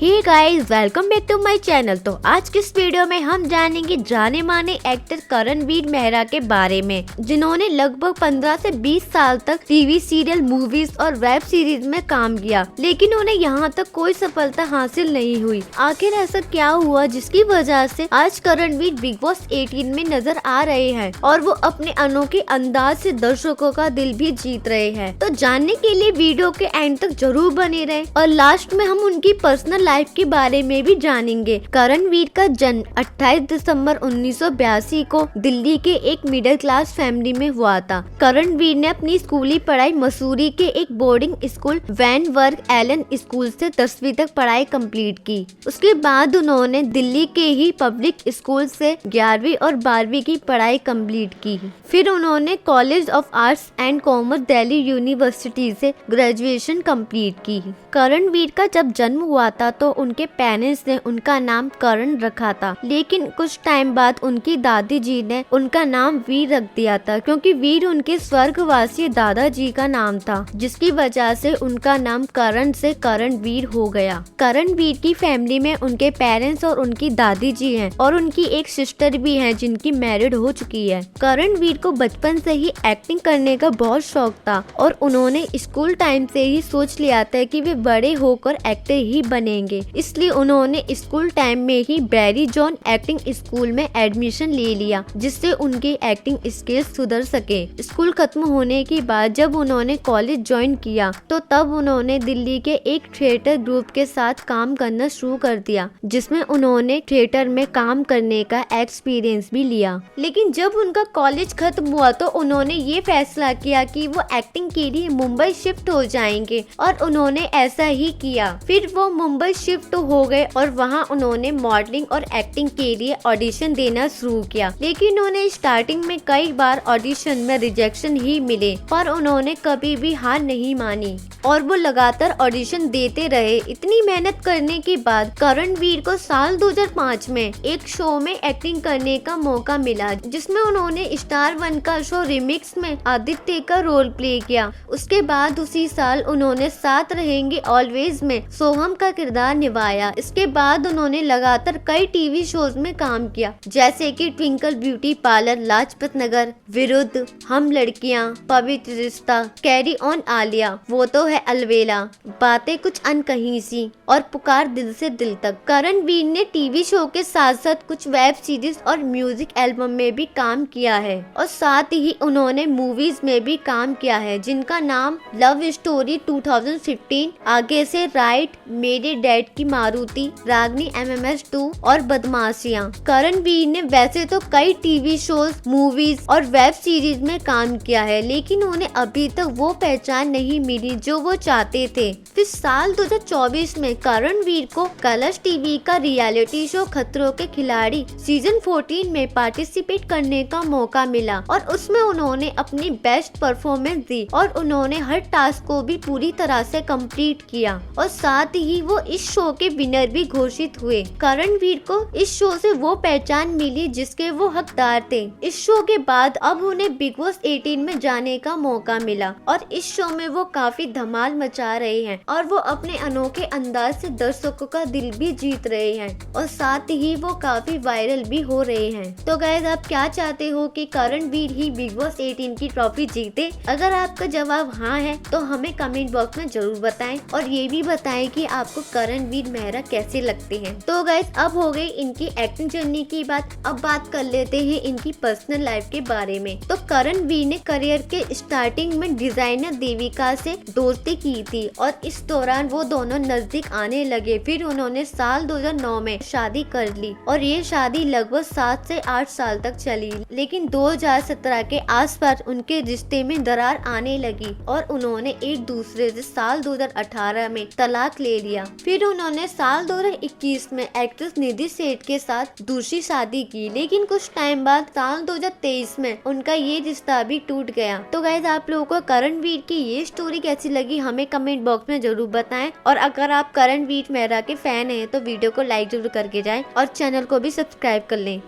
Hey guys, welcome back to my channel. तो आज की इस वीडियो में हम जानेंगे जाने माने एक्टर करणवीर मेहरा के बारे में, जिन्होंने लगभग 15 से 20 साल तक टीवी सीरियल, मूवीज और वेब सीरीज में काम किया, लेकिन उन्हें यहाँ तक कोई सफलता हासिल नहीं हुई। आखिर ऐसा क्या हुआ जिसकी वजह से आज करणवीर बिग बॉस 18 में नजर आ रहे हैं और वो अपने अनोखे अंदाज से दर्शकों का दिल भी जीत रहे हैं। तो जानने के लिए वीडियो के एंड तक जरूर बने रहें और लास्ट में हम उनकी पर्सनल लाइफ के बारे में भी जानेंगे। करणवीर का जन्म 28 दिसंबर 1982 को दिल्ली के एक मिडिल क्लास फैमिली में हुआ था। करणवीर ने अपनी स्कूली पढ़ाई मसूरी के एक boarding school Wynberg Allen school से 10वीं तक पढ़ाई कंप्लीट की। उसके बाद उन्होंने दिल्ली के ही पब्लिक स्कूल से 11वीं और 12वीं की पढ़ाई कंप्लीट की। फिर उन्होंने college of arts and commerce Delhi university से ग्रेजुएशन कंप्लीट की। करणवीर का जब जन्म हुआ था तो उनके पेरेंट्स ने उनका नाम करण रखा था, लेकिन कुछ टाइम बाद उनकी दादी जी ने उनका नाम वीर रख दिया था, क्योंकि वीर उनके स्वर्गवासी दादाजी का नाम था, जिसकी वजह से उनका नाम करण से करणवीर हो गया। करणवीर की फैमिली में उनके पेरेंट्स और उनकी दादी जी हैं और उनकी एक सिस्टर भी है जिनकी मैरिड हो चुकी है। करणवीर को बचपन से ही एक्टिंग करने का बहुत शौक था और उन्होंने स्कूल टाइम से ही सोच लिया था कि वे बड़े होकर एक्टर ही बनेंगे। इसलिए उन्होंने स्कूल टाइम में ही बैरी जॉन एक्टिंग स्कूल में एडमिशन ले लिया, जिससे उनकी एक्टिंग स्किल्स सुधर सके। स्कूल खत्म होने के बाद जब उन्होंने कॉलेज ज्वाइन किया तो तब उन्होंने दिल्ली के एक थिएटर ग्रुप के साथ काम करना शुरू कर दिया, जिसमें उन्होंने थिएटर में काम करने का एक्सपीरियंस भी लिया। लेकिन जब उनका कॉलेज खत्म हुआ तो उन्होंने ये फैसला किया कि वो एक्टिंग के लिए मुंबई शिफ्ट हो जाएंगे और उन्होंने ऐसा ही किया। फिर वो मुंबई शिफ्ट हो गए और वहाँ उन्होंने मॉडलिंग और एक्टिंग के लिए ऑडिशन देना शुरू किया, लेकिन उन्हें स्टार्टिंग में कई बार ऑडिशन में रिजेक्शन ही मिले, पर उन्होंने कभी भी हार नहीं मानी और वो लगातार ऑडिशन देते रहे। इतनी मेहनत करने के बाद करणवीर को साल 2005 में एक शो में एक्टिंग करने का मौका मिला, जिसमें उन्होंने स्टार 1 का शो रिमिक्स में आदित्य का रोल प्ले किया। उसके बाद उसी साल उन्होंने साथ रहेंगे ऑलवेज में सोहम का किरदार निभाया। इसके बाद उन्होंने लगातार कई टीवी शोज में काम किया, जैसे कि twinkle beauty parlour, Lajpat Nagar, विरुद्ध, हम लड़कियां, पवित्र रिश्ता, कैरी ऑन आलिया, वो तो है अलवेला, बातें कुछ अनकही सी और पुकार दिल से दिल तक। करणवीर ने टीवी शो के साथ साथ कुछ वेब सीरीज और म्यूजिक एल्बम में भी काम किया है और साथ ही उन्होंने मूवीज में भी काम किया है, जिनका नाम लव स्टोरी 2015, आगे से राइट, मेरे डैड की मारुति, रागनी MMS 2 और बदमाशियां। करणवीर ने वैसे तो कई टीवी शोज, मूवीज और वेब सीरीज में काम किया है, लेकिन उन्हें अभी तक वो पहचान नहीं मिली जो वो चाहते थे। फिर साल 2024 में करणवीर को कलर्स टीवी का रियलिटी शो खतरों के खिलाड़ी सीजन 14 में पार्टिसिपेट करने का मौका मिला और उसमें उन्होंने अपनी बेस्ट परफॉर्मेंस दी और उन्होंने हर टास्क को भी पूरी तरह से कंप्लीट किया और साथ ही वो इस शो के विनर भी घोषित हुए। करणवीर को इस शो से वो पहचान मिली जिसके वो हकदार थे। इस शो के बाद अब उन्हें बिग बॉस 18 में जाने का मौका मिला और इस शो में वो काफी धमाल मचा रहे हैं और वो अपने अनोखे अंदाज से दर्शकों का दिल भी जीत रहे हैं और साथ ही वो काफी वायरल भी हो रहे हैं। तो गाइस, आप क्या चाहते हो कि करणवीर ही बिग बॉस 18 की ट्रॉफी जीते? अगर आपका जवाब हाँ है तो हमें कमेंट बॉक्स में जरूर बताएं और ये भी बताएं कि आपको करणवीर मेहरा कैसे लगते हैं। तो गाइस, अब हो गई इनकी एक्टिंग जर्नी की बात, अब बात कर लेते हैं इनकी पर्सनल लाइफ के बारे में। तो करणवीर ने करियर के स्टार्टिंग में डिजाइनर देविका से दोस्ती की थी और इस दौरान वो दोनों नजदीक आने लगे। फिर उन्होंने साल 2009 में शादी कर ली और ये शादी लगभग 7 से 8 साल तक चली, लेकिन 2017 के आसपास उनके रिश्ते में दरार आने लगी और उन्होंने एक दूसरे से साल 2018 में तलाक ले लिया। फिर उन्होंने साल 2021 में एक्ट्रेस निधि सेठ के साथ दूसरी शादी की, लेकिन कुछ टाइम बाद साल 2023 में उनका ये रिश्ता भी टूट गया। तो गाइस, आप लोगों को करणवीर की ये स्टोरी कैसी लगी हमें कमेंट बॉक्स में जरूर बताएं और अगर आप करणवीर मेहरा के फैन हैं तो वीडियो को लाइक जरूर करके जाएं और चैनल को भी सब्सक्राइब कर लें।